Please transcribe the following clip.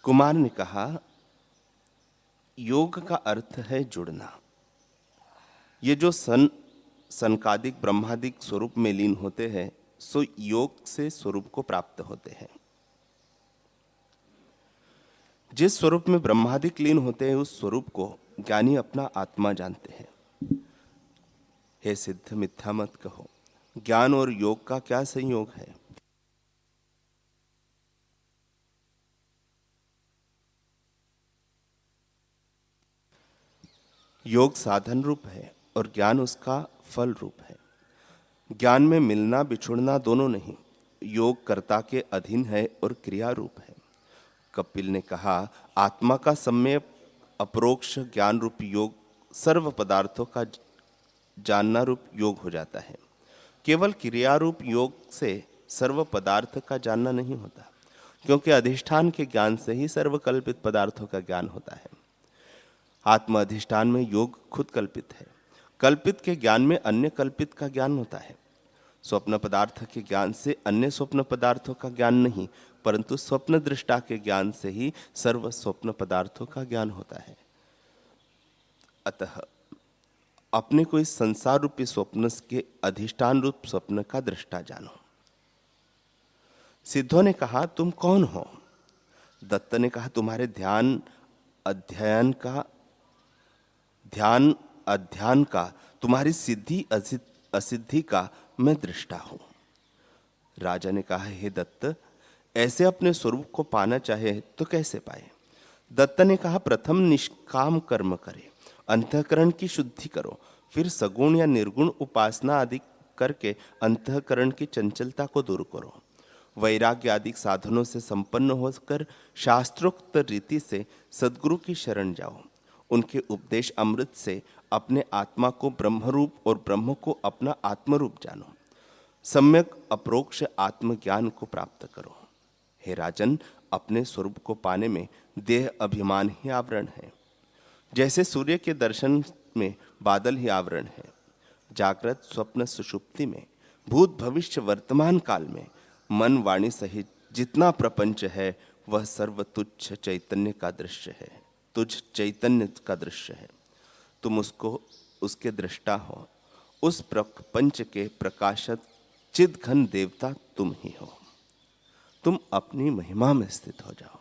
कुमार ने कहा, योग का अर्थ है जुड़ना। ये जो सनकादिक ब्रह्मादिक स्वरूप में लीन होते हैं, सो योग से स्वरूप को प्राप्त होते हैं। जिस स्वरूप में ब्रह्मादिक लीन होते हैं, उस स्वरूप को ज्ञानी अपना आत्मा जानते हैं। हे सिद्ध, मिथ्या मत कहो। ज्ञान और योग का क्या संयोग है? योग साधन रूप है और ज्ञान उसका फल रूप है। ज्ञान में मिलना बिछुड़ना दोनों नहीं, योग कर्ता के अधीन है और क्रिया रूप है। कपिल ने कहा, आत्मा का सम्यक अपरोक्ष ज्ञान रूप योग सर्व पदार्थों का जानना रूप योग हो जाता है। केवल क्रिया रूप योग से सर्व पदार्थ का जानना नहीं होता, क्योंकि अधिष्ठान के ज्ञान से ही सर्वकल्पित पदार्थों का ज्ञान होता है। आत्म अधिष्ठान में योग खुद कल्पित है। कल्पित के ज्ञान में अन्य कल्पित का ज्ञान होता है। स्वप्न पदार्थ के ज्ञान से अन्य स्वप्न पदार्थों का ज्ञान नहीं, परंतु स्वप्न दृष्टा के ज्ञान से ही सर्व स्वप्न पदार्थों का ज्ञान होता है। अतः अपने को इस संसार रूपी स्वप्न के अधिष्ठान रूप स्वप्न का दृष्टा जानो। सिद्धों ने कहा, तुम कौन हो? दत्त ने कहा, तुम्हारे ध्यान अध्यान का तुम्हारी सिद्धि असिद्धि का मैं दृष्टा हूं। राजा ने कहा, हे दत्त, ऐसे अपने स्वरूप को पाना चाहे तो कैसे पाए? दत्त ने कहा, प्रथम निष्काम कर्म करे, अंतःकरण की शुद्धि करो, फिर सगुण या निर्गुण उपासना आदि करके अंतःकरण की चंचलता को दूर करो। वैराग्य आदि साधनों से संपन्न होकर शास्त्रोक्त रीति से सद्गुरु की शरण जाओ। उनके उपदेश अमृत से अपने आत्मा को ब्रह्मरूप और ब्रह्म को अपना आत्मरूप जानो। सम्यक अपरोक्ष आत्मज्ञान को प्राप्त करो। हे राजन, अपने स्वरूप को पाने में देह अभिमान ही आवरण है। जैसे सूर्य के दर्शन में बादल ही आवरण है। जागृत स्वप्न सुषुप्ति में, भूत भविष्य वर्तमान काल में मन वाणी सहित जितना प्रपंच है, वह सर्व तुच्छ चैतन्य का दृश्य है। तुझ चैतन्य का दृश्य है। तुम उसके दृष्टा हो। उस प्रपंच के प्रकाशक चिद घन देवता तुम ही हो। तुम अपनी महिमा में स्थित हो जाओ।